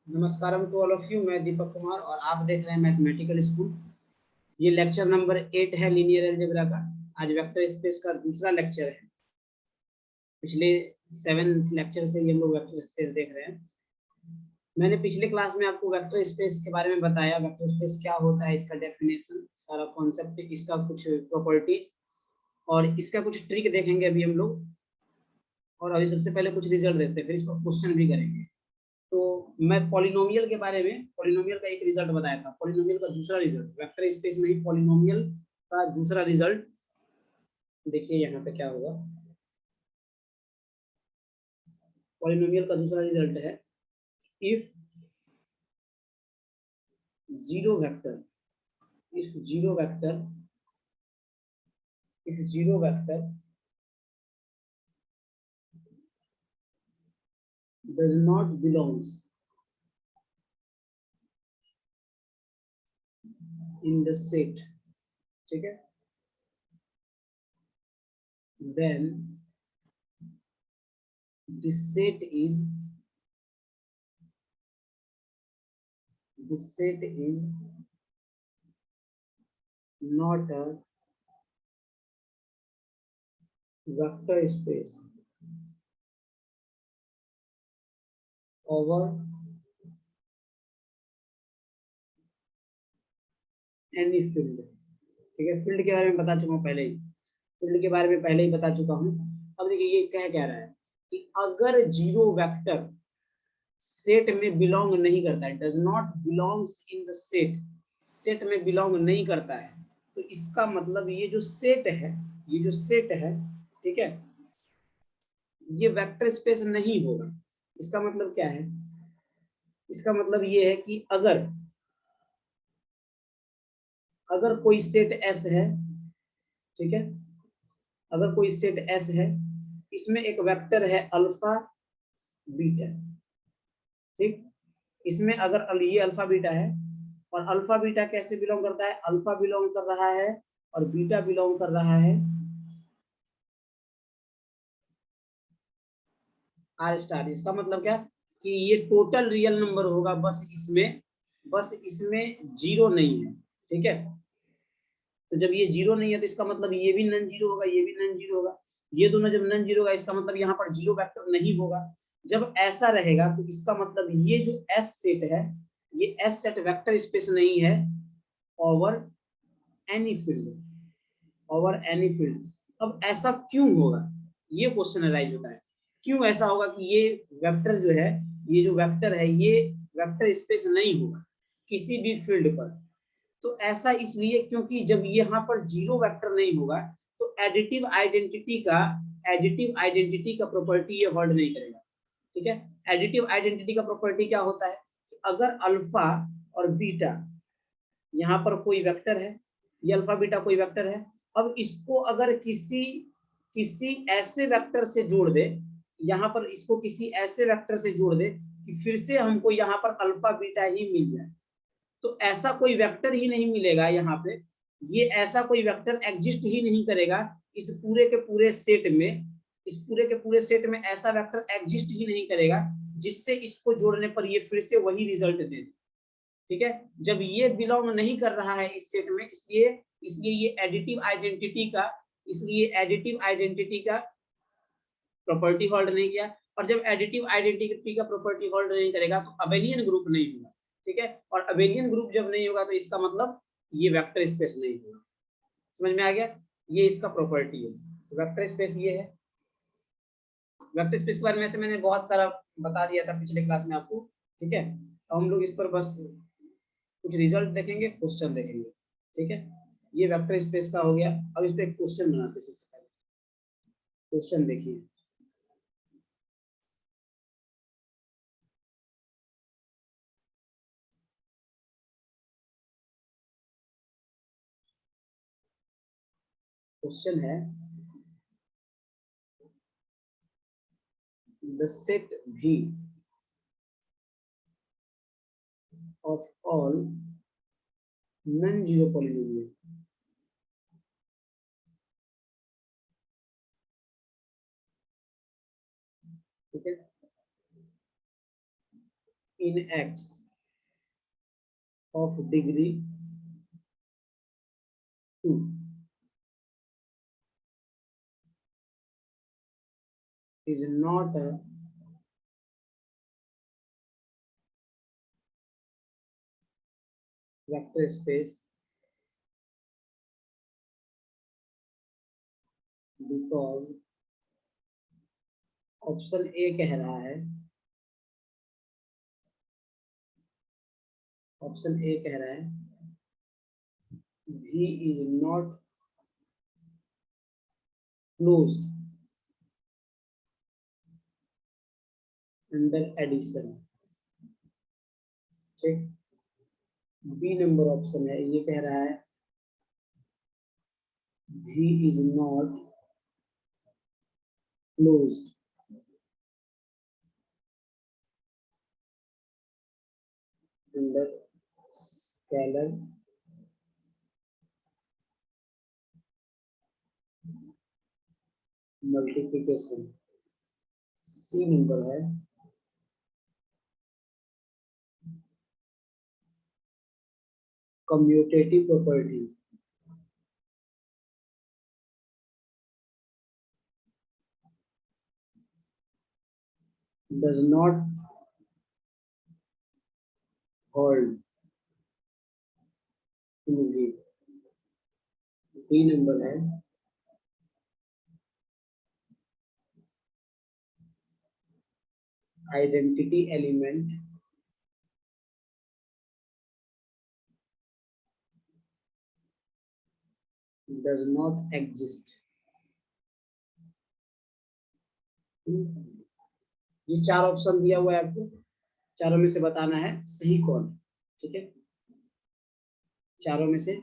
नमस्कारम to all of you. मैं दीपक कुमार और आप देख रहे हैं मैथमेटिकल स्कूल। ये लेक्चर नंबर 8 है लीनियर अलजेब्रा का। आज वेक्टर स्पेस का दूसरा लेक्चर है। पिछले 7 लेक्चर से ये हम लोग वेक्टर स्पेस देख रहे हैं। मैंने पिछले क्लास में आपको वेक्टर स्पेस के बारे में बताया, वेक्टर स्पेस क्या होता है, इसका डेफिनेशन, सारा कॉन्सेप्ट, इसका कुछ प्रॉपर्टीज और इसका कुछ ट्रिक देखेंगे अभी हम लोग। और अभी सबसे पहले कुछ रिजल्ट देते हैं, फिर इस पर क्वेश्चन भी करेंगे। तो मैं पॉलिनोमियल के बारे में, पॉलिनोमियल का एक रिजल्ट बताया था, पॉलिनोमियल का दूसरा रिजल्ट, वेक्टर स्पेस में ही पॉलिनोमियल का दूसरा रिजल्ट देखिए यहाँ पे क्या होगा। पॉलिनोमियल का दूसरा रिजल्ट है if zero vector, if zero vector, if zero vector does not belongs in the set, ठीक है, then this set is not a vector space over any field। ठीक है, फील्ड के बारे में बता चुका हूँ पहले ही, फील्ड के बारे में पहले ही बता चुका हूँ। अब देखिए ये कह रहा है कि अगर जीरो वेक्टर सेट में बिलोंग नहीं करता है, does not belongs in the set, set में बिलोंग नहीं करता है, तो इसका मतलब ये जो सेट है, ये जो सेट है, ठीक है, ये वेक्टर स्पेस नहीं होगा। इसका मतलब क्या है? इसका मतलब ये है कि अगर कोई सेट एस है, ठीक है, अगर कोई सेट एस है, इसमें एक वेक्टर है अल्फा बीटा, ठीक, इसमें अगर ये अल्फा बीटा है, और अल्फा बीटा कैसे बिलोंग करता है? अल्फा बिलोंग कर रहा है और बीटा बिलोंग कर रहा है आर स्टार। इसका मतलब क्या कि ये टोटल रियल नंबर होगा, बस इसमें जीरो नहीं है, ठीक है। तो जब ये जीरो नहीं है तो इसका मतलब ये भी नन जीरो होगा, ये भी नन जीरो होगा, ये दोनों जब नन जीरो होगा इसका मतलब यहाँ पर जीरो वेक्टर नहीं होगा। जब ऐसा रहेगा तो इसका मतलब ये जो एस सेट है, ये एस सेट वेक्टर स्पेस नहीं है over any field, over any field. अब ऐसा क्यों होगा, ये क्वेश्चन अराइज होता है, क्यों ऐसा होगा कि ये वेक्टर जो है, ये जो वेक्टर है, ये वेक्टर स्पेस नहीं होगा किसी भी फील्ड पर। तो ऐसा इसलिए क्योंकि जब यहाँ पर जीरो वेक्टर नहीं होगा तो एडिटिव आइडेंटिटी का प्रॉपर्टी ये होल्ड नहीं करेगा, ठीक है। एडिटिव आइडेंटिटी का प्रॉपर्टी क्या होता है कि अगर अल्फा और बीटा यहाँ पर कोई वेक्टर है, ये अल्फा बीटा कोई वेक्टर है, अब इसको अगर किसी किसी ऐसे वेक्टर से जोड़ दे, यहाँ पर इसको किसी ऐसे वेक्टर से जोड़ दे कि फिर से हमको यहाँ पर अल्फा बीटा ही मिल जाए, तो ऐसा कोई वेक्टर ही नहीं मिलेगा यहाँ पे, ये ऐसा कोई वेक्टर एग्जिस्ट ही नहीं करेगा इस पूरे के पूरे सेट में, इस पूरे के पूरे सेट में ऐसा वेक्टर एग्जिस्ट ही नहीं करेगा जिससे इसको जोड़ने पर ये फिर से वही रिजल्ट दे, ठीक है। जब ये बिलोंग नहीं कर रहा है इस सेट में, इसलिए इसलिए ये एडिटिव आइडेंटिटी का, इसलिए एडिटिव आइडेंटिटी का प्रॉपर्टी होल्ड नहीं किया। और जब एडिटिव आइडेंटिटी का प्रॉपर्टी होल्ड नहीं करेगा तो अबेलियन ग्रुप नहीं होगा, ठीक है। और अबेलियन ग्रुप जब नहीं होगा तो इसका मतलब ये वेक्टर स्पेस नहीं होगा। समझ में आ गया? ये इसका प्रॉपर्टी है, वेक्टर स्पेस ये है। वेक्टर स्पेस के बारे में से मैंने बहुत सारा बता दिया था पिछले क्लास में आपको, ठीक है। अब हम लोग इस पर बस कुछ रिजल्ट देखेंगे, क्वेश्चन देखेंगे, ठीक है। ये वेक्टर स्पेस का हो गया। अब इस पे एक क्वेश्चन बनाते हैं। सबसे पहले क्वेश्चन देखिए, क्वेश्चन है the set V of all non-zero polynomial, ठीक है, in X of degree 2 is not a vector space because option A कह रहा है, ऑप्शन ए कह रहा है V is not closed under addition। ठीक, बी नंबर ऑप्शन है, ये कह रहा है V is not closed under scalar multiplication. C number है commutative property. does not hold in V। D number है identity element does not exist। ये चार ऑप्शन दिया हुआ है आपको, चारों में से बताना है सही कौन। ठीक है, चारों में से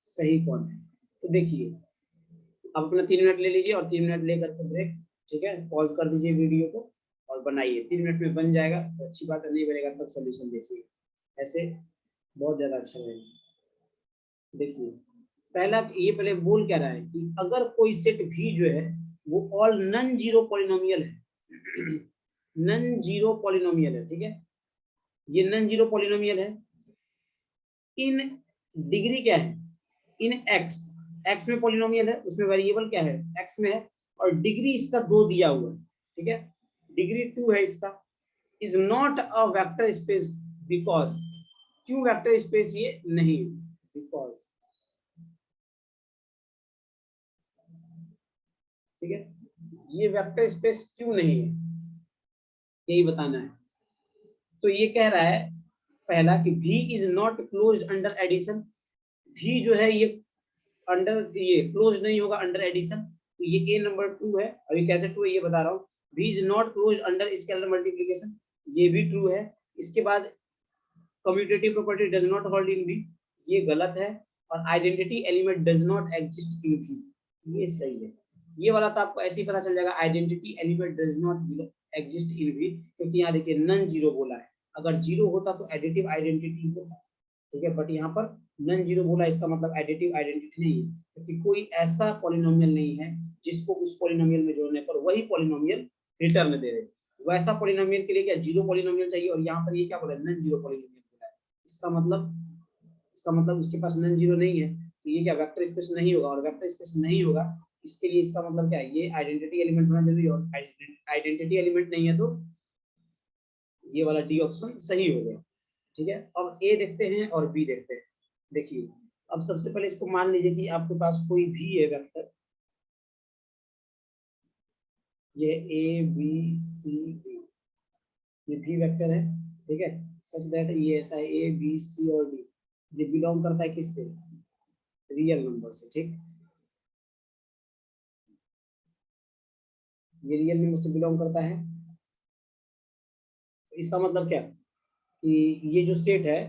सही कौन है। तो देखिए, आप अपना 3 मिनट ले लीजिए और 3 मिनट लेकर के ब्रेक। ठीक है, पॉज कर दीजिए वीडियो को और बनाइए। 3 मिनट में बन जाएगा तो अच्छी बात है, नहीं बनेगा तब सॉल्यूशन देखिए, ऐसे बहुत ज्यादा अच्छा रहेगा। देखिए, पहला ये पहले बोल क्या रहा है कि अगर कोई सेट भी जो है वो ऑल नन जीरो पॉलिनोमियल है नन जीरो पॉलिनोमियल है। ठीक है, ये नन जीरो पॉलिनोमियल है इन डिग्री क्या है, इन एक्स, एक्स में पॉलिनोमियल है, उसमें वेरिएबल क्या है, एक्स में है, और डिग्री इसका 2 दिया हुआ है। ठीक है, डिग्री 2 है इसका। Is not a vector space because, क्यों वेक्टर स्पेस ये नहीं है, बिकॉज। ठीक है, ये वेक्टर स्पेस क्यों नहीं है, यही बताना है। तो ये कह रहा है पहला कि V is not closed under addition. V जो है ये अंडर, ये क्लोज नहीं होगा अंडर एडिशन। तो ये A नंबर 2 है, अभी कैसे 2 है ये बता रहा हूँ। V is not closed under scalar multiplication, ये भी ट्रू है। इसके बाद commutative property does not hold in V, ये गलत है। और identity element does not exist in V, ये सही है। ये वाला तो आपको ऐसे ही पता चल जाएगा, identity element does not exist in V, क्योंकि यहाँ देखिए नन जीरो बोला है। अगर जीरो होता तो एडिटिव आइडेंटिटी होता। ठीक है, बट यहाँ पर नन जीरो बोला, इसका मतलब एडिटिव आइडेंटिटी नहीं है, क्योंकि कोई ऐसा पॉलिनोमियल नहीं है जिसको उस पॉलिनोमियल में जोड़ने पर वही पॉलिनोमियल रिटर्न दे दे। वैसा पॉलिनोमियल के लिए क्या जीरो पॉलिनोमियल चाहिए, और यहाँ पर ये क्या बोला है, नन जीरो पॉलिनोमियल बोला है। इसका मतलब उसके पास नन जीरो नहीं है, तो ये क्या वेक्टर स्पेस नहीं होगा। और वेक्टर स्पेस नहीं होगा, इसके लिए इसका मतलब क्या है, ये आइडेंटिटी एलिमेंट होना जरूरी है, और आइडेंटिटी एलिमेंट नहीं है तो ये वाला डी ऑप्शन सही हो गया। ठीक है, अब ए देखते हैं और बी देखते हैं। देखिए, अब सबसे पहले इसको मान लीजिए कि आपके पास कोई भी है वेक्टर, ये ए बी सी डी, ये भी वेक्टर है। ठीक है, सच दैट ये ऐसा है ए बी सी और डी, ये बिलोंग करता है किससे, रियल नंबर से। ठीक, ये रियल नंबर से बिलोंग करता है। तो इसका मतलब क्या कि ये जो सेट है,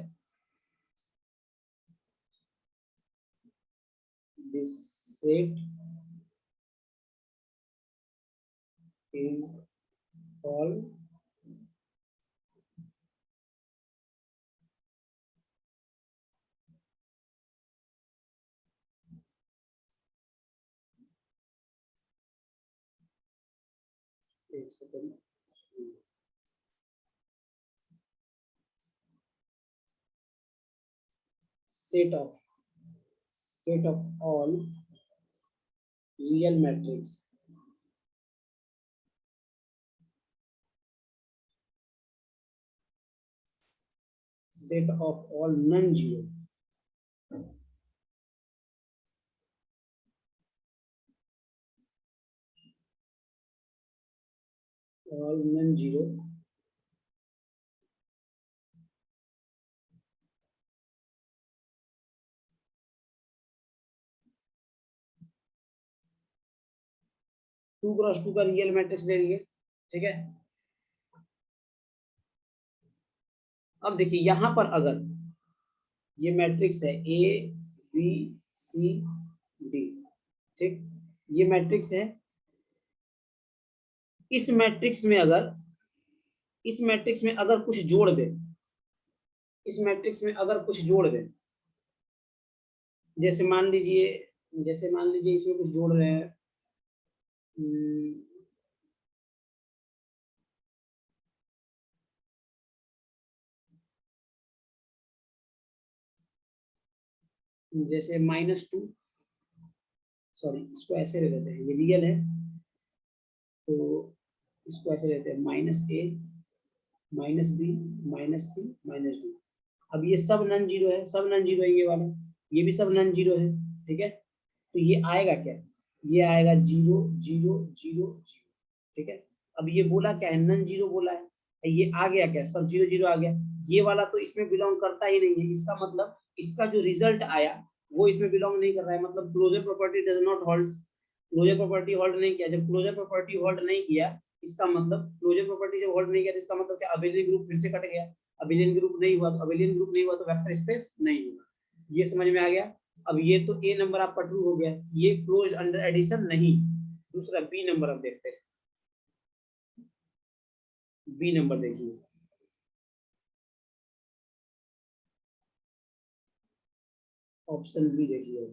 दिस सेट इज कॉल्ड एक second, set of all real matrix set of all non-zero two cross two का रियल मैट्रिक्स ले लिए, ठीक है। अब देखिए यहां पर अगर ये मैट्रिक्स है ए बी सी डी, ठीक, ये मैट्रिक्स है। इस मैट्रिक्स में अगर कुछ जोड़ दे, इस मैट्रिक्स में अगर कुछ जोड़ दे, जैसे मान लीजिए इसमें कुछ जोड़ रहे हैं, जैसे -2, सॉरी इसको ऐसे ले लेते हैं, ये रियल है तो इसको ऐसे लेते हैं -a -b -c -d। अब ये सब नॉन जीरो है, सब नॉन जीरो है, ये वाला, ये भी सब नॉन जीरो है, ठीक है। तो ये आएगा क्या, ये आएगा 0 0 0 0, ठीक है। अब ये बोला क्या है, नॉन जीरो बोला है, ये आ गया क्या, सब 0 0 आ गया। ये वाला तो इसमें बिलोंग करता ही नहीं है, इसका मतलब इसका जो रिजल्ट आया वो इसमें बिलोंग नहीं कर रहा है, मतलब closure property does not hold. Closure property hold नहीं किया, जब क्लोजर प्रॉपर्टी होल्ड नहीं किया इसका मतलब, क्लोजर प्रॉपर्टी जब होल्ड नहीं किया तो इसका मतलब क्या, अबेलियन ग्रुप फिर से कट गया। अबेलियन ग्रुप नहीं हुआ तो वेक्टर स्पेस नहीं होगा। ये समझ में आ गया। अब ये तो ए नंबर आपका ट्रू हो गया, ये क्लोज अंडर एडिशन नहीं। दूसरा बी नंबर अब देखते हैं, बी नंबर देखिए, ऑप्शन बी देखिए।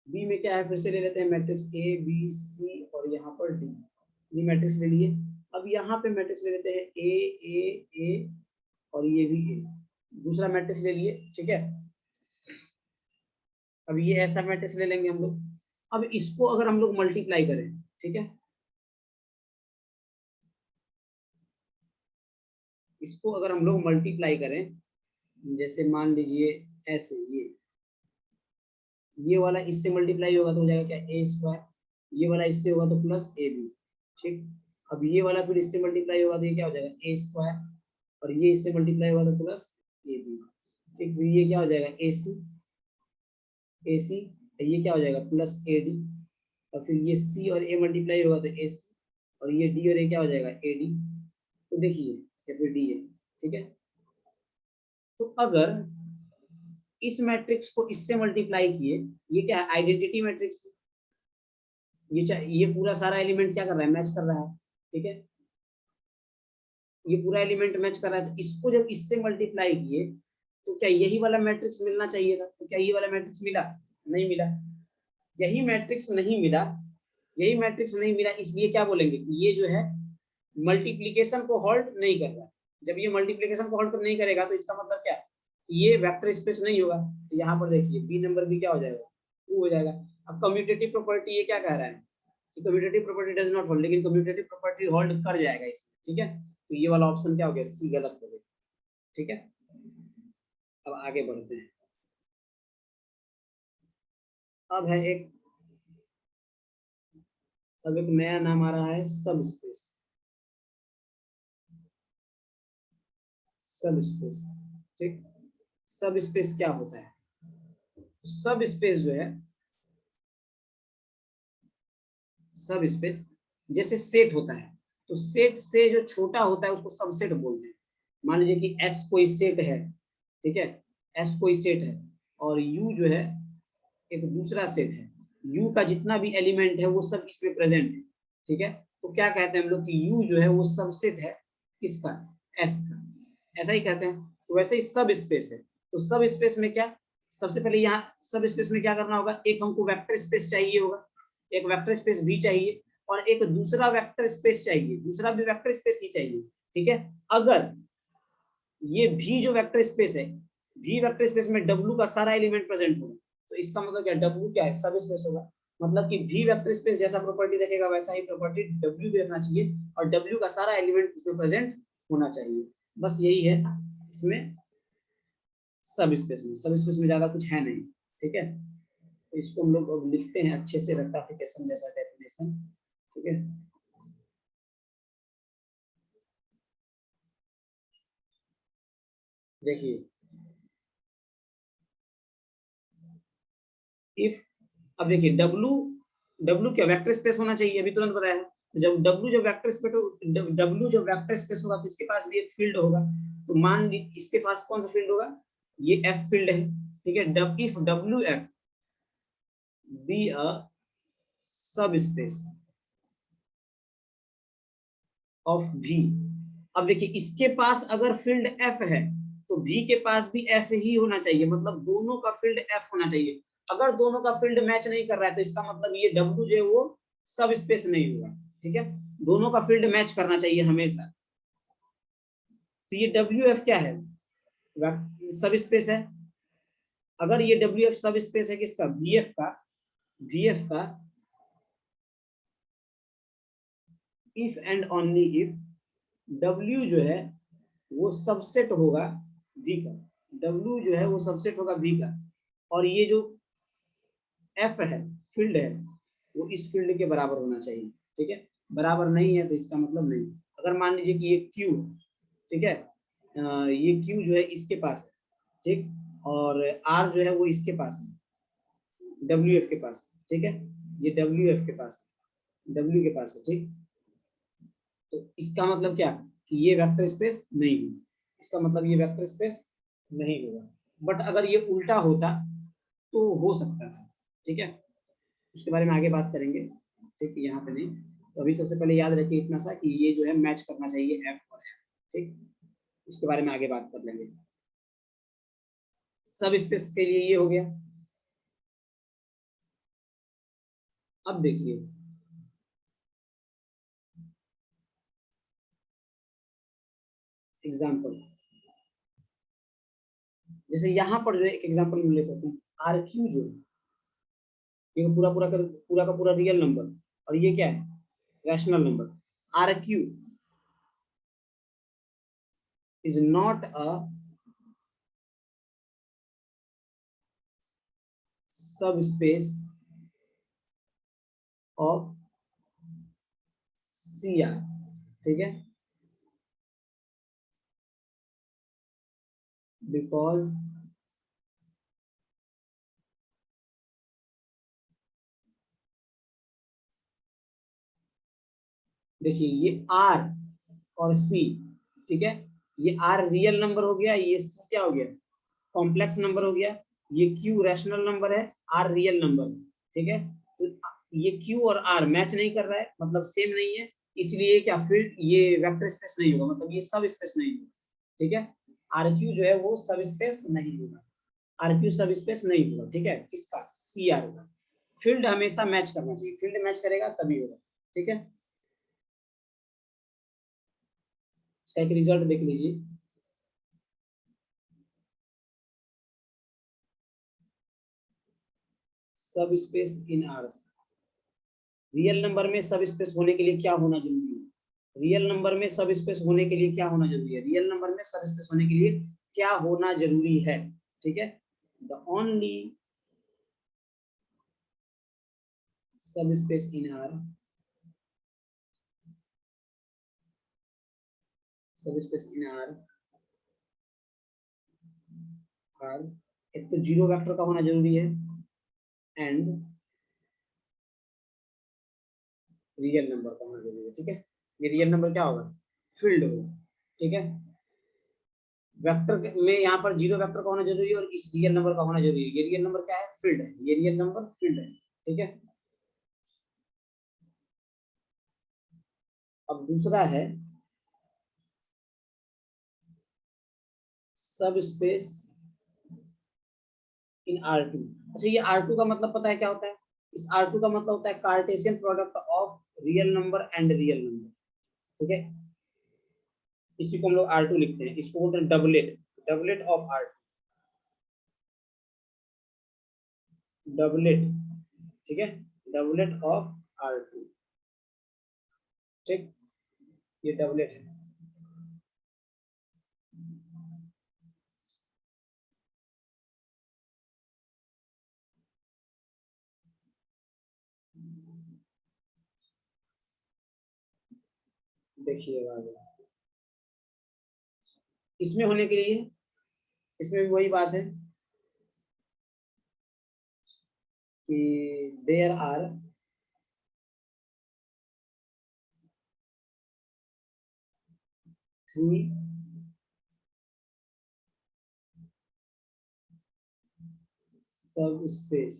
बी में क्या है, फिर से ले लेते हैं मैट्रिक्स ए बी सी और यहाँ पर डी, ये मैट्रिक्स ले लिए। अब यहाँ पे मैट्रिक्स ले लेते हैं ए ए ए और ये भी ए, दूसरा मैट्रिक्स ले लिए, ठीक है। अब ये ऐसा मैट्रिक्स ले लेंगे हम लोग। अब इसको अगर हम लोग मल्टीप्लाई करें, ठीक है, इसको अगर हम लोग मल्टीप्लाई करें, जैसे मान लीजिए ऐसे, ये वाला इससे मल्टीप्लाई होगा तो हो जाएगा क्या, ए स्क्वायर, ये वाला इससे होगा तो प्लस ए बी, ठीक। अब ये वाला फिर इससे मल्टीप्लाई होगा तो ये क्या हो जाएगा, ए स्क्वायर, और ये इससे मल्टीप्लाई होगा तो प्लस ए बी, ठीक। फिर ये क्या हो जाएगा, ए सी, ये क्या हो जाएगा, प्लस ए डी, और फिर ये सी और ए मल्टीप्लाई होगा तो ए सी, और ये डी और ए क्या हो जाएगा, ए डी। तो देखिए या फिर डी है, ठीक है। तो अगर इस मैट्रिक्स को इससे मल्टीप्लाई किए, ये क्या है, आइडेंटिटी मैट्रिक्स, ये पूरा सारा एलिमेंट क्या कर रहा है, मैच कर रहा है, ठीक है। ये पूरा एलिमेंट मैच कर रहा है, तो इसको जब इससे मल्टीप्लाई किए तो क्या यही वाला मैट्रिक्स मिलना चाहिए था, तो क्या ये वाला मैट्रिक्स मिला, नहीं मिला। यही मैट्रिक्स नहीं मिला, इसलिए क्या बोलेंगे कि ये जो है मल्टीप्लिकेशन को होल्ड नहीं कर रहा। जब ये मल्टीप्लिकेशन को होल्ड नहीं करेगा तो इसका मतलब क्या, ये वेक्टर स्पेस नहीं होगा। तो यहाँ पर देखिए बी नंबर भी क्या हो जाएगा, ट्रू हो जाएगा। अब कम्यूटेटिव प्रॉपर्टी ये क्या कह रहा है कि commutative property does not hold, लेकिन कम्यूटेटिव प्रॉपर्टी होल्ड कर जाएगा इसमें, ठीक है। तो ये वाला ऑप्शन क्या हो गया, सी गलत हो गया, ठीक है। अब आगे बढ़ते हैं। अब है एक नया नाम आ रहा है सब स्पेस, ठीक। सब स्पेस क्या होता है, सब स्पेस जो है, सब स्पेस जैसे सेट होता है, तो सेट से जो छोटा होता है उसको सबसेट बोलते हैं। मान लीजिए कि एस कोई सेट है, ठीक है, एस कोई सेट है और यू जो है एक दूसरा सेट है, यू का जितना भी एलिमेंट है वो सब इसमें प्रेजेंट है, ठीक है। तो क्या कहते हैं हम लोग कि यू जो है वो सबसेट है किसका, एस का, ऐसा ही कहते हैं। तो वैसे ही सब स्पेस है, तो सब स्पेस में क्या, सबसे पहले यहाँ सब स्पेस में क्या करना होगा, एक हमको वेक्टर स्पेस चाहिए होगा, एक वेक्टर स्पेस भी चाहिए और एक दूसरा वेक्टर स्पेस चाहिए, दूसरा भी वेक्टर स्पेस ही चाहिए, ठीक है। अगर ये भी जो वेक्टर स्पेस है, V वेक्टर स्पेस में W का सारा एलिमेंट प्रेजेंट होगा, तो इसका मतलब क्या, W क्या है, सब स्पेस होगा। मतलब कि V वेक्टर स्पेस जैसा प्रॉपर्टी रखेगा वैसा ही प्रॉपर्टी W भी रखना चाहिए, और W का सारा एलिमेंट उसमें प्रेजेंट होना चाहिए। बस यही है इसमें सब स्पेस में ज्यादा कुछ है नहीं, ठीक है। तो इसको हम लोग अब लिखते हैं अच्छे से, रेक्टिफिकेशन जैसा डेफिनेशन, ठीक है। देखिए इफ, अब देखिए W क्या वेक्टर स्पेस होना चाहिए, अभी तुरंत बताया है। जब W जब वेक्टर स्पेस W जब वेक्टर स्पेस होगा तो इसके पास भी एक फील्ड होगा। तो मान ली इसके पास कौन सा फील्ड होगा, ये F फील्ड है, ठीक है। इफ WF बी अ सब स्पेस ऑफ V, अब देखिए इसके पास अगर फील्ड F है तो V के पास भी F ही होना चाहिए, मतलब दोनों का फील्ड F होना चाहिए। अगर दोनों का फील्ड मैच नहीं कर रहा है तो इसका मतलब ये W जो है वो सब स्पेस नहीं होगा, ठीक है। दोनों का फील्ड मैच करना चाहिए हमेशा। तो ये WF क्या है, सब स्पेस है। अगर ये WF सब स्पेस है किसका, VF का if and only if W जो है वो सबसेट होगा V का, W जो है वो सबसेट होगा V का, और ये जो F है फील्ड है वो इस फील्ड के बराबर होना चाहिए, ठीक है। बराबर नहीं है तो इसका मतलब नहीं। अगर मान लीजिए कि ये Q, ठीक है, ये Q जो है इसके पास है, ठीक, और R जो है वो इसके पास है, WF के पास, ठीक है, ये WF के पास, W के पास है, ठीक। तो इसका मतलब क्या कि ये वेक्टर स्पेस नहीं होगा, इसका मतलब ये वेक्टर स्पेस नहीं होगा। बट अगर ये उल्टा होता तो हो सकता था, ठीक है, उसके बारे में आगे बात करेंगे, ठीक, यहाँ पे नहीं। तो अभी सबसे पहले याद रखिए इतना सा कि ये जो है मैच करना चाहिए F और F, ठीक, उसके बारे में आगे बात कर लेंगे। सब स्पेस के लिए ये हो गया। अब देखिए एग्जाम्पल, जैसे यहाँ पर जो एक एग्जाम्पल ले सकते हैं, RQ जो ये पूरा का पूरा रियल नंबर, और ये क्या है, rational number. RQ is not a subspace of CR, ठीक है, because देखिए ये R और C, ठीक है, ये R रियल नंबर हो गया, ये C क्या हो गया, कॉम्प्लेक्स नंबर हो गया। ये Q रैशनल नंबर है, R रियल नंबर, ठीक है। तो ये Q और R मैच नहीं कर रहा है, मतलब सेम नहीं है, इसलिए क्या फील्ड ये वेक्टर स्पेस नहीं होगा, मतलब ये सब स्पेस नहीं होगा, ठीक है। RQ जो है वो सब स्पेस नहीं होगा, RQ सब स्पेस नहीं होगा, ठीक है, किसका, CR होगा। फील्ड हमेशा मैच करना चाहिए, फील्ड मैच करेगा तभी होगा, ठीक है। इसका एक रिजल्ट देख लीजिए, सब space in are, real number में सब स्पेस होने के लिए क्या होना जरूरी है, रियल नंबर में सब स्पेस होने के लिए क्या होना जरूरी है, रियल नंबर में सब स्पेस होने के लिए क्या होना जरूरी है, ठीक है। द ओनली सब स्पेस इन आर, सब स्पेस इन आर आर, एक तो जीरो वेक्टर का होना जरूरी है, एंड रियल नंबर का होना जरूरी है, ठीक है। ये रियल नंबर क्या होगा, फील्ड होगा, ठीक है। वेक्टर में यहाँ पर जीरो वेक्टर का होना जरूरी है और इस रियल नंबर का होना जरूरी है। ये रियल नंबर क्या है, फील्ड है, ये रियल नंबर फील्ड है, ठीक है। अब दूसरा है सब स्पेस इन R2। अच्छा ये R2 का मतलब पता है क्या होता है, इस R2 का मतलब होता है Cartesian product of real number and real number, ठीक है। इसी को हम लोग R2 लिखते हैं, इसको बोलते हैं doublet, doublet of R2, doublet, ठीक है, डबलेट ऑफ R2, ठीक, ये डबलेट है। देखिएगा इसमें होने के लिए, इसमें भी वही बात है कि देयर आर थ्री सब स्पेस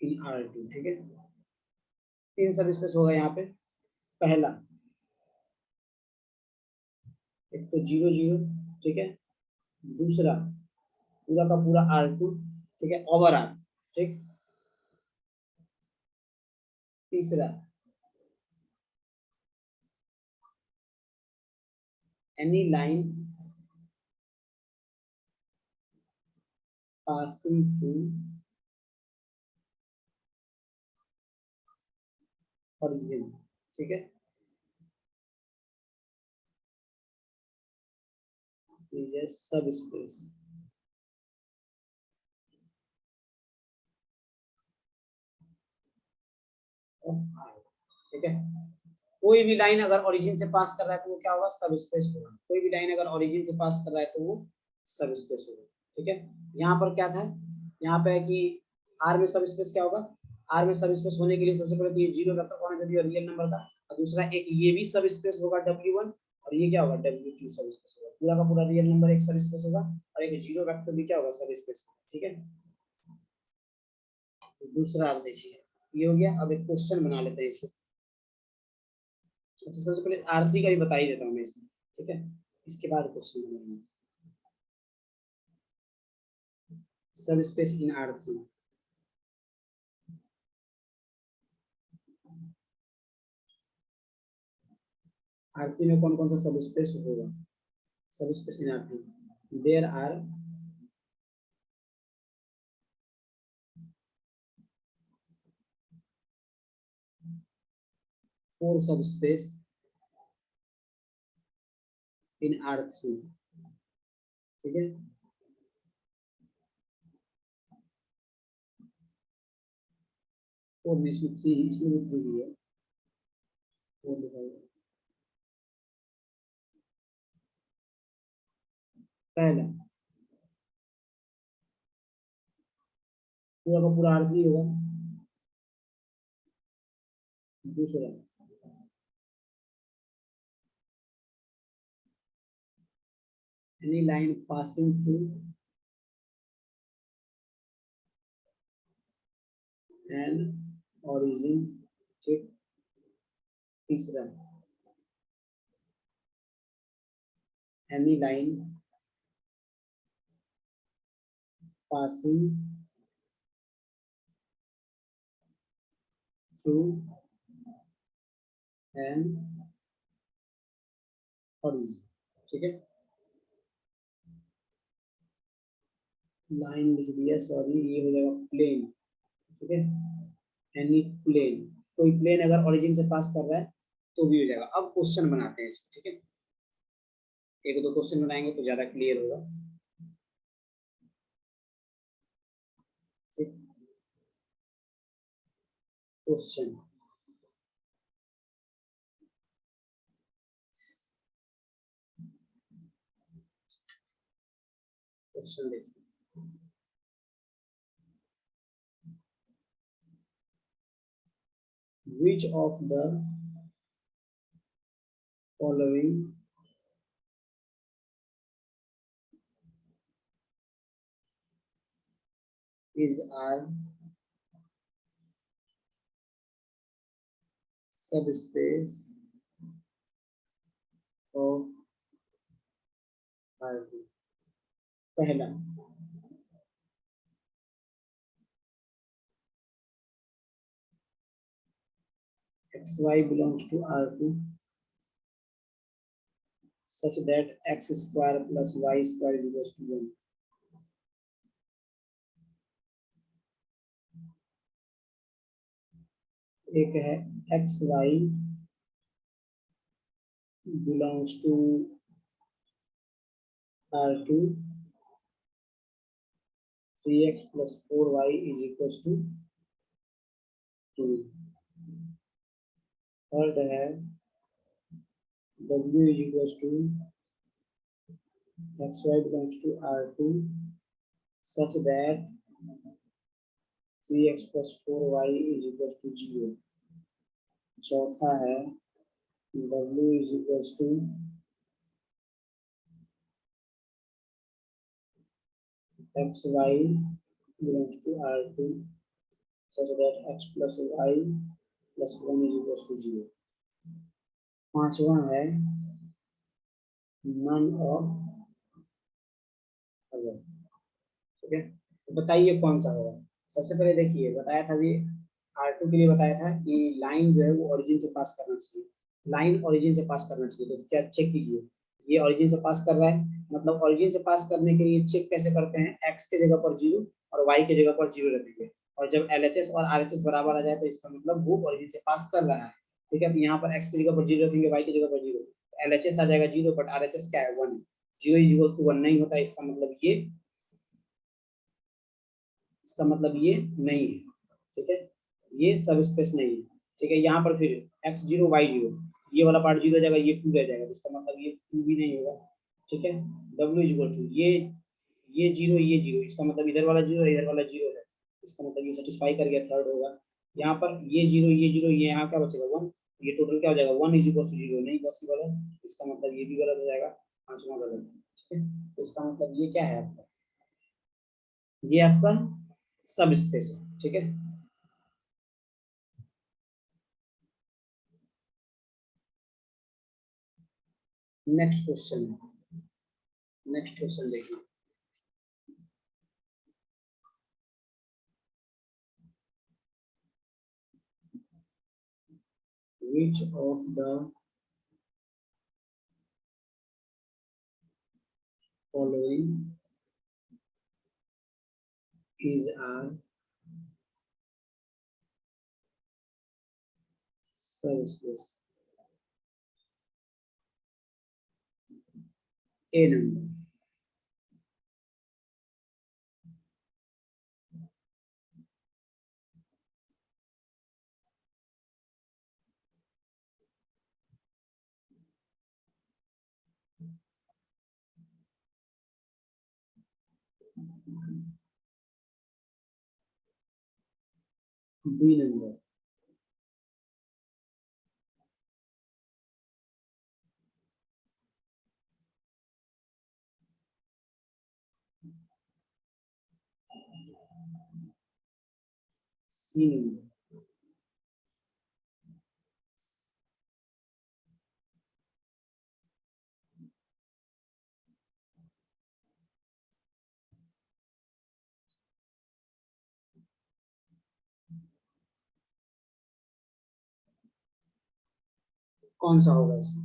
इन R2, ठीक है, 3 सब स्पेस होगा यहाँ पे। पहला एक तो 0 0, ठीक है, दूसरा पूरा का पूरा R2, ठीक है, ओवर R, ठीक, तीसरा any line passing through origin, ठीक है, सब स्पेस ठीक है। कोई भी लाइन अगर ओरिजिन से पास कर रहा है तो वो क्या होगा, सब स्पेस होगा। कोई भी लाइन अगर ओरिजिन से पास कर रहा है तो वो सब स्पेस होगा, ठीक है। यहाँ पर क्या था, यहाँ पे है कि आर में सब स्पेस क्या होगा, आर में सब स्पेस होने के लिए सबसे पहले तो ये जीरो वेक्टर कौन है, जो रियल नंबर का, और दूसरा एक ये भी सब स्पेस होगा W1, और ये क्या होगा W2 सब स्पेस होगा। पूरा का पूरा रियल नंबर एक सब स्पेस होगा, और एक जीरो वेक्टर भी क्या होगा, सब स्पेस, ठीक है। दूसरा आप देखिए, ये हो गया। अब एक क्वेश्चन बना लेते हैं इसको। अच्छा, सबसे पहले R3 का भी बता ही देता हूँ मैं इसमें, ठीक है, इसके बाद क्वेश्चन बनाएंगे। सब स्पेस इन R3, R3 में कौन कौन सा सब स्पेस होगा, subspace in R3, there are four subspace in R3, ठीक है। और इसमें थ्री, इसमें भी थ्री है, वो दिखाइए। पहला पूरा का पूरा R3 होगा। दूसरा any line passing through an origin, ठीक। तीसरा any line passing through an origin, ठीक है। लाइन लिख दिया, सॉरी, ये हो जाएगा प्लेन, ठीक है, एनी प्लेन, कोई प्लेन अगर ओरिजिन से पास कर रहा है तो भी हो जाएगा। अब क्वेश्चन बनाते हैं इसको, ठीक है, एक दो क्वेश्चन बनाएंगे तो ज्यादा क्लियर होगा, ठीक। क्वेश्चन, क्वेश्चन देखिए, which of the following is R subspace of R2। पहला xy belongs to R2 such that x square plus y square is equals to 1. एक है X Y belongs to R2, 3x plus 4y is equals to 2. Third है w is equals to xy belongs to R2 such that 3x plus 4y is equals to 0. चौथा है w is equals to xy belongs to R2 such that x plus y plus 1 is equals to 0. पांचवा है none of अगर, ठीक है। तो बताइए कौन सा होगा। सबसे पहले देखिए बताया था अभी R2 के लिए बताया था कि लाइन जो है वो ओरिजिन से पास करना चाहिए, लाइन ओरिजिन से पास करना चाहिए। तो क्या चेक कीजिए, ये ओरिजिन से पास कर रहा है, मतलब ओरिजिन से पास करने के लिए चेक कैसे करते हैं, x के जगह पर 0 और y के जगह पर 0 रखेंगे, और जब LHS और RHS बराबर आ जाए तो इसका मतलब वो ओरिजिन से पास कर रहा है, ठीक है। तो यहाँ पर x की जगह पर 0 रखेंगे, y की जगह पर 0, LHS आ जाएगा 0 बट RHS क्या है 1, 0 इज इक्वल टू 1 नहीं होता, इसका मतलब ये नहीं है, ठीक है, ये सब स्पेस नहीं है, ठीक है। यहाँ पर फिर x 0 y 0, ये वाला पार्ट 0 हो जाएगा, ये 2 रह जाएगा, इसका मतलब ये 2 भी नहीं होगा, ठीक है। w इज इक्वल टू ये 0 ये 0, इसका मतलब इधर वाला 0 इधर वाला 0 है, इसका मतलब ये सेटिस्फाई कर गया, थर्ड होगा। यहाँ पर ये 0 ये 0, ये यहाँ क्या बचेगा 1, ये टोटल क्या हो जाएगा 1 इज इक्वल टू 0 नहीं पॉसिबल है, इसका मतलब ये भी गलत हो जाएगा, पांचवा गलत, ठीक है। तो इसका मतलब ये क्या है आपका, ये आपका सब स्पेस है, ठीक है। नेक्स्ट क्वेश्चन देखिए, which of the following is a subspace? A number, B number, C number, कौन सा होगा इसमें।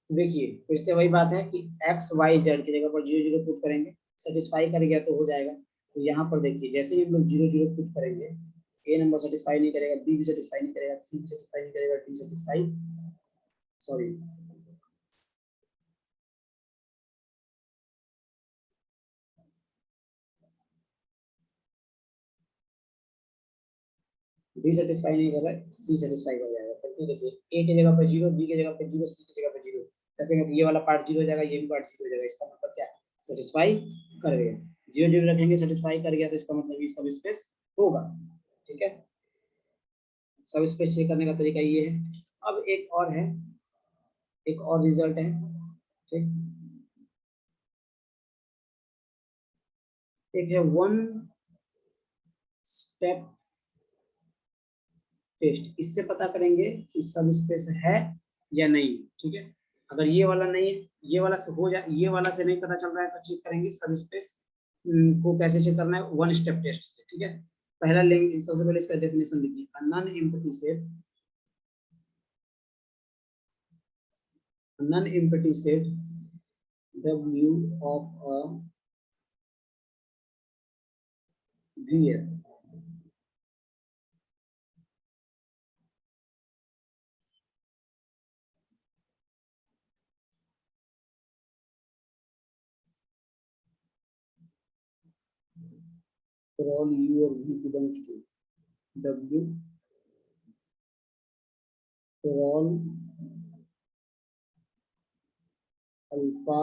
देखिए फिर से वही बात है कि x y z की जगह पर 0 0 पुट करेंगे, सेटिस्फाई कर गया तो हो जाएगा। तो यहाँ पर देखिए जैसे ही हम लोग 0 0 पुट करेंगे, A नंबर सेटिस्फाई नहीं करेगा, B भी सेटिस्फाई नहीं करेगा, C भी सेटिस्फाई नहीं करेगा, D satisfy sorry D satisfy नहीं कर रहा है, सी सेटिस्फाई कर जाएगा। क्योंकि देखिए ए की जगह पर 0, बी की जगह पर 0, सी की जगह पर 0 रखेंगे तो ये वाला पार्ट 0 हो जाएगा, ये भी पार्ट 0 हो जाएगा, इसका मतलब क्या है सेटिस्फाई कर गया। 0 0 रखेंगे सेटिस्फाई कर गया तो इसका मतलब ये सब स्पेस होगा, ठीक है। सब स्पेस चेक करने का तरीका ये है। अब एक और है, एक और रिजल्ट है, ठीक, एक है वन स्टेप टेस्ट, इससे पता करेंगे कि सब स्पेस है या नहीं, ठीक है। अगर ये वाला नहीं है, ये वाला से हो जाए, ये वाला से नहीं पता चल रहा है तो चेक करेंगे सब स्पेस को कैसे चेक करना है, वन स्टेप टेस्ट से, ठीक है। पहला लेंगे, सबसे पहले इसका डेफिनेशन देखिए, non empty set W of a VF for all U or V belongs to W for all alpha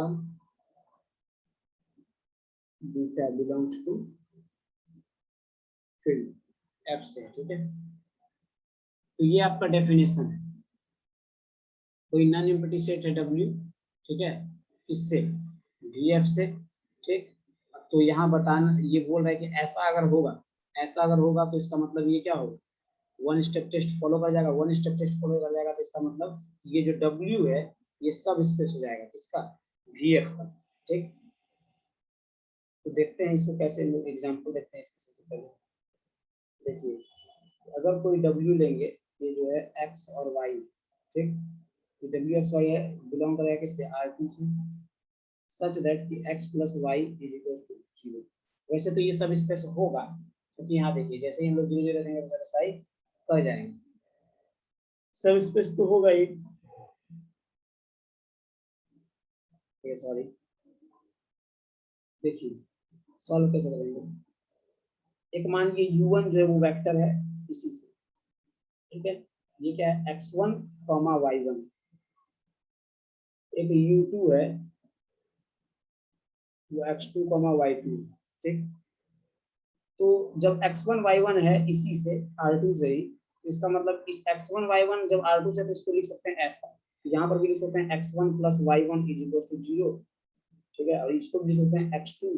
beta belongs to field F से, ठीक है। तो ये आपका डेफिनेशन है, कोई नॉन एम्प्टी सेट है W, ठीक है, किससे, VF से, ठीक। तो यहाँ बताना, ये बोल रहा है कि ऐसा अगर होगा, ऐसा अगर होगा तो इसका मतलब ये क्या होगा, वन स्टेप टेस्ट फॉलो कर जाएगा, वन स्टेप टेस्ट फॉलो कर जाएगा, तो इसका मतलब ये जो W है ये सब स्पेस हो जाएगा किसका, VF का, ठीक। तो देखते हैं इसको कैसे, एग्जांपल देखते हैं इसके सबसे पहले। देखिए अगर कोई W लेंगे, ये जो है X और Y, ठीक, ये W X Y है, बिलोंग करेगा किससे, R2 से, सच दैट कि X plus Y is equal to 0। वैसे तो ये सब स्पेस होगा, क्योंकि यहाँ देखिए जैसे ही हम लोग 0 0 रखेंगे तो सेटिस्फाई कर जाएंगे, सब स्पेस तो होगा ही। सॉरी, देखिए सॉल्व कैसे करेंगे। एक मान लीजिए U1 जो है वो वेक्टर है इसी से, ठीक है, ये क्या है, X1, Y1, एक U2 है वो X2, Y2, ठीक। तो जब X1 Y1 है इसी से, R2 से ही, तो इसका मतलब इस X1 Y1 जब R2 से, तो इसको लिख सकते हैं ऐसा, यहाँ पर भी लिख सकते हैं X1 plus Y1 is equal to 0, ठीक है, और इसको भी लिख सकते हैं X2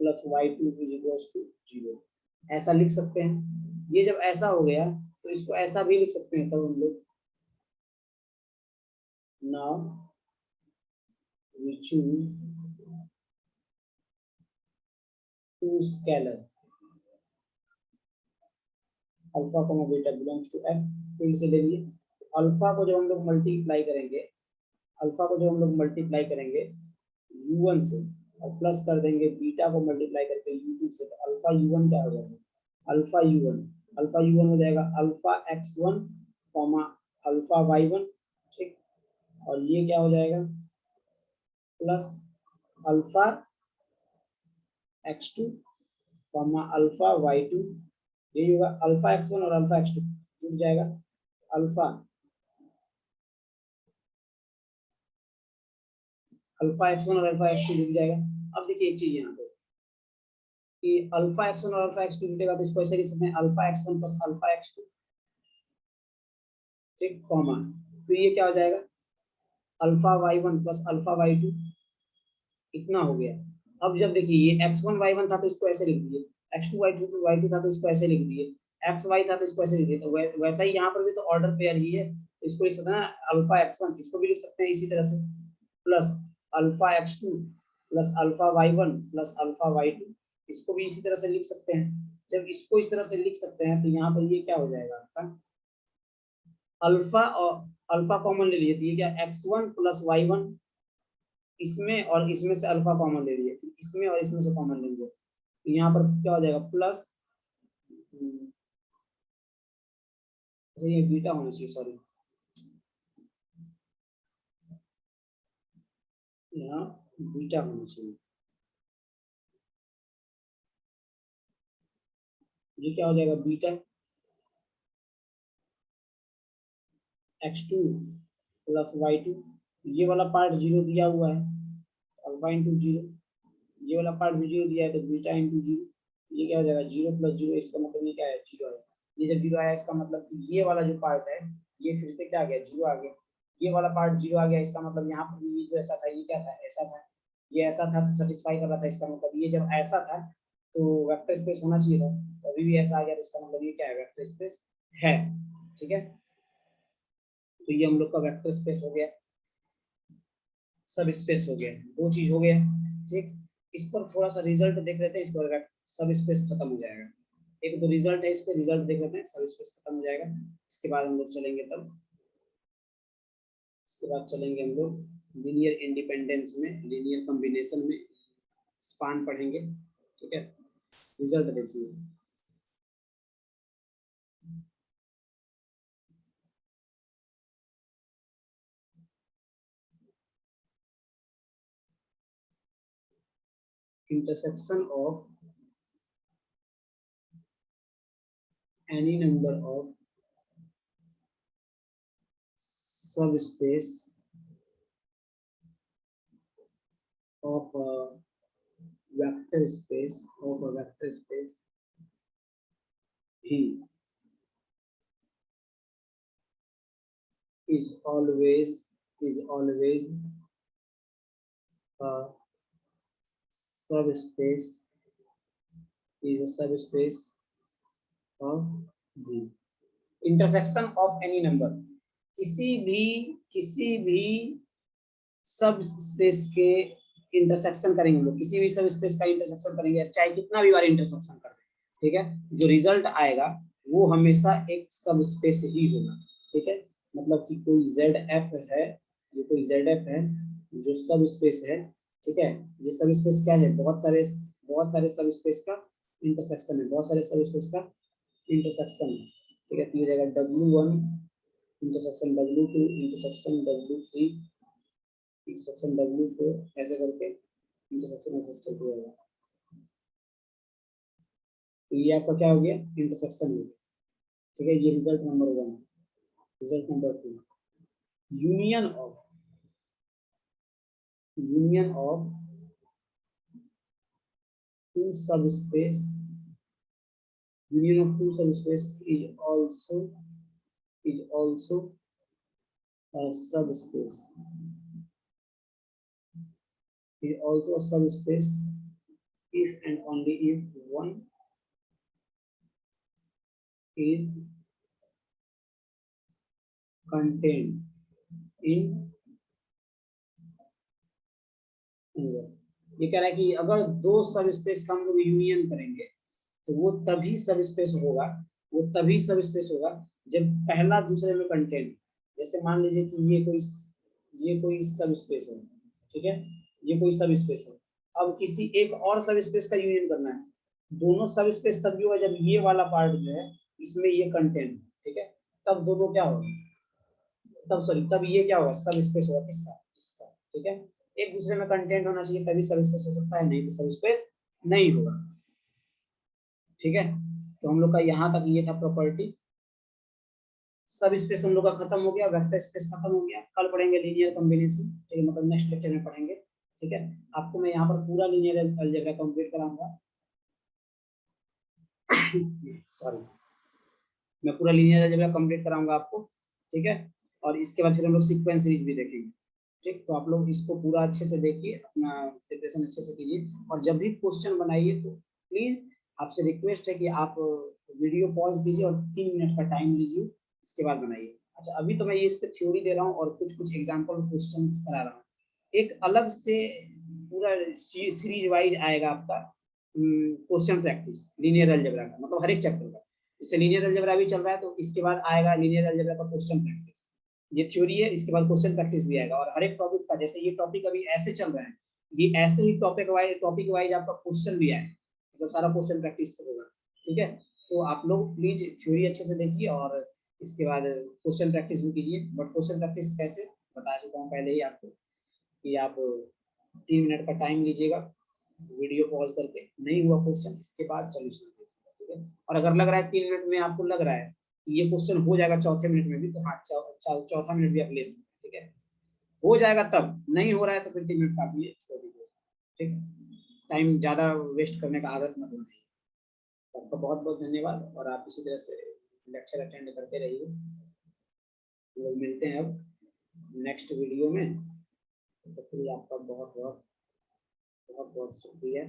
plus Y2 is equal to 0, ऐसा लिख सकते हैं। ये जब ऐसा हो गया तो इसको ऐसा भी लिख सकते हैं, तब हम लोग, now we choose two scalar alpha comma beta belongs to F, field से ले लिए। अल्फा को जब हम लोग मल्टीप्लाई करेंगे, अल्फा को जब हम लोग मल्टीप्लाई करेंगे U1 से, और प्लस कर देंगे बीटा को मल्टीप्लाई करके U2 से, तो अल्फा U1 क्या हो जाएगा, अल्फा U1 हो जाएगा alpha X1 comma alpha Y1, ठीक, और ये क्या हो जाएगा, plus alpha X2 comma alpha Y2, ये होगा अल्फा X1 और अल्फा X2 जुड़ जाएगा, अल्फा X1 और अल्फा X2 जुड़ जाएगा। अब देखिए एक चीज यहाँ पे कि अल्फा X1 और अल्फा X2 जुड़ेगा, तो इसको ऐसे लिख सकते हैं alpha X1 plus alpha X2, ठीक, कॉमा, तो ये क्या हो जाएगा, alpha Y1 plus alpha Y2, इतना हो गया। अब जब देखिए ये X1 Y1 था तो इसको ऐसे लिख दिए, X2 Y2 था तो इसको ऐसे लिख दिए, XY था तो इसको ऐसे लिख दिए, तो वैसा ही यहाँ पर भी तो ऑर्डर पेयर ही है, तो इसको लिख सकते हैं अल्फा X1, इसको भी लिख सकते हैं इसी तरह से, plus alpha X2 plus alpha Y1 plus alpha Y2, इसको भी इसी तरह से लिख सकते हैं। जब इसको इस तरह से लिख सकते हैं तो यहाँ पर ये क्या हो जाएगा आपका, अल्फा और अल्फा कॉमन ले लिए, तो ये क्या X1 प्लस Y1, इसमें और इसमें से अल्फा कॉमन ले लिए, इसमें और इसमें से कॉमन लेंगे, तो यहाँ पर क्या हो जाएगा, प्लस, ये बीटा होना चाहिए, सॉरी, यहाँ बीटा होना चाहिए, ये क्या हो जाएगा, बीटा X2 प्लस Y2, ये वाला पार्ट 0 दिया हुआ है, अल्फा इंटू 0, ये वाला पार्ट भी 0 दिया है, तो बीटा इंटू 0, ये क्या हो जाएगा, 0 प्लस 0, इसका मतलब ये क्या है, 0 है। ये जब 0 आया इसका मतलब ये वाला जो पार्ट है ये फिर से क्या आ गया, 0 आ गया, ये वाला पार्ट 0 आ गया, इसका मतलब यहाँ पर भी जो ऐसा था ये क्या था, ऐसा था, ये ऐसा था तो सेटिस्फाई कर रहा था, इसका मतलब ये जब ऐसा था तो वेक्टर स्पेस होना चाहिए था, तो अभी भी ऐसा आ गया, तो इसका मतलब ये क्या है, वेक्टर स्पेस है, ठीक है। तो ये हम लोग का वेक्टर स्पेस हो गया, सब स्पेस हो गया, दो चीज हो गया, ठीक। इस पर थोड़ा सा रिजल्ट देख लेते हैं, इस पर सब स्पेस खत्म हो जाएगा, एक तो रिजल्ट है, इस पर रिजल्ट देख लेते हैं, सब स्पेस खत्म हो जाएगा, इसके बाद हम लोग चलेंगे तब इसके बाद चलेंगे हम लोग लीनियर इंडिपेंडेंस में, लीनियर कॉम्बिनेशन में स्पान पढ़ेंगे। ठीक है, रिजल्ट देखिए। Intersection of any number of subspace of a vector space V is always a subspace of V. Intersection of any number, किसी भी सब स्पेस के इंटरसेक्शन करेंगे लोग, किसी भी सब स्पेस का इंटरसेक्शन करेंगे, चाहे कितना भी बार इंटरसेक्शन कर दें, ठीक है, जो रिजल्ट आएगा वो हमेशा एक सब स्पेस ही होगा। ठीक है, मतलब कि कोई ZF है, ये कोई ZF है जो सब स्पेस है। ठीक है, ये सब स्पेस क्या है, बहुत सारे सब स्पेस का इंटरसेक्शन है, बहुत सारे सब स्पेस का इंटरसेक्शन है। ठीक है, तो ये जाएगा W1 intersection W2 intersection W3 intersection W4, ऐसे करके इंटरसेक्शन ऐसे चलते जाएगा। तो ये आपका क्या हो गया, इंटरसेक्शन हो गया। ठीक है, ये result number 1। Result number 2, union of two subspace, union of two subspace is also a subspace, if and only if one is contained in another। ये कह रहा है कि अगर दो सब स्पेस का हम लोग यूनियन करेंगे तो वो तभी सब स्पेस होगा, जब पहला दूसरे में कंटेंट। जैसे मान लीजिए कि ये कोई सब स्पेस है। ठीक है, ये कोई सब स्पेस है, अब किसी एक और सब स्पेस का यूनियन करना है, दोनों सब स्पेस तब भी होगा जब ये वाला पार्ट जो है इसमें ये कंटेंट। ठीक है, तब दोनों क्या होगा, तब ये क्या होगा, सब स्पेस होगा किसका, इसका। ठीक है, एक दूसरे में कंटेंट होना चाहिए तभी सब स्पेस हो सकता है, नहीं तो सब स्पेस नहीं होगा। ठीक है, तो हम लोग का यहाँ तक ये था प्रॉपर्टी। सब स्पेस हम लोग का खत्म हो गया, वेक्टर स्पेस खत्म हो गया। कल पढ़ेंगे लीनियर कॉम्बिनेशन। ठीक है, मतलब नेक्स्ट लेक्चर में पढ़ेंगे। ठीक है, आपको मैं यहाँ पर पूरा लीनियर अलजेब्रा कंप्लीट कराऊंगा। सॉरी, मैं पूरा लीनियर अलजेब्रा कंप्लीट कराऊंगा आपको। ठीक है, और इसके बाद फिर हम लोग सीक्वेंस सीरीज भी देखेंगे। ठीक, तो आप लोग इसको पूरा अच्छे से देखिए, अपना प्रिपरेशन अच्छे से कीजिए, और जब भी क्वेश्चन बनाइए तो प्लीज आपसे रिक्वेस्ट है कि आप वीडियो पॉज कीजिए और 3 मिनट का टाइम लीजिए, इसके बाद बनाइए। अच्छा, अभी तो मैं ये इस पर थ्योरी दे रहा हूँ और कुछ एग्जाम्पल क्वेश्चन करा रहा हूँ। एक अलग से पूरा सीरीज वाइज आएगा आपका क्वेश्चन प्रैक्टिस लीनियर अलजेब्रा का, मतलब हर एक चैप्टर का। जैसे लीनियर अलजेब्रा भी चल रहा है तो इसके बाद आएगा लीनियर अलजेब्रा का क्वेश्चन प्रैक्टिस। ये थ्योरी है, इसके बाद क्वेश्चन प्रैक्टिस भी आएगा, और हर एक टॉपिक का, जैसे ये टॉपिक अभी ऐसे चल रहा है, ये ऐसे ही टॉपिक वाइज आपका क्वेश्चन भी आएगा, मतलब सारा क्वेश्चन प्रैक्टिस होगा। ठीक है, तो आप लोग प्लीज थ्योरी अच्छे से देखिए और इसके बाद क्वेश्चन प्रैक्टिस भी कीजिए। बट क्वेश्चन प्रैक्टिस कैसे बता चुका हूँ पहले ही आपको, कि आप 3 मिनट का टाइम लीजिएगा, वीडियो पॉज करके, नहीं हुआ क्वेश्चन इसके बाद सोल्यूशन देखिएगा। ठीक है, और अगर लग रहा है 3 मिनट में आपको लग रहा है कि ये क्वेश्चन हो जाएगा चौथे मिनट में भी, तो हाँ, चौथा मिनट भी आप ले सकते हैं। ठीक है, हो जाएगा, तब नहीं हो रहा है तो फिर 3 मिनट का आप ये छोड़ दीजिए। ठीक, टाइम ज्यादा वेस्ट करने का आदत मत बनाइए। आपका बहुत बहुत धन्यवाद, और आप इसी तरह से लेक्चर अटेंड करते रहिए। लोग मिलते हैं अब नेक्स्ट वीडियो में, तो फिर आपका बहुत बहुत शुक्रिया।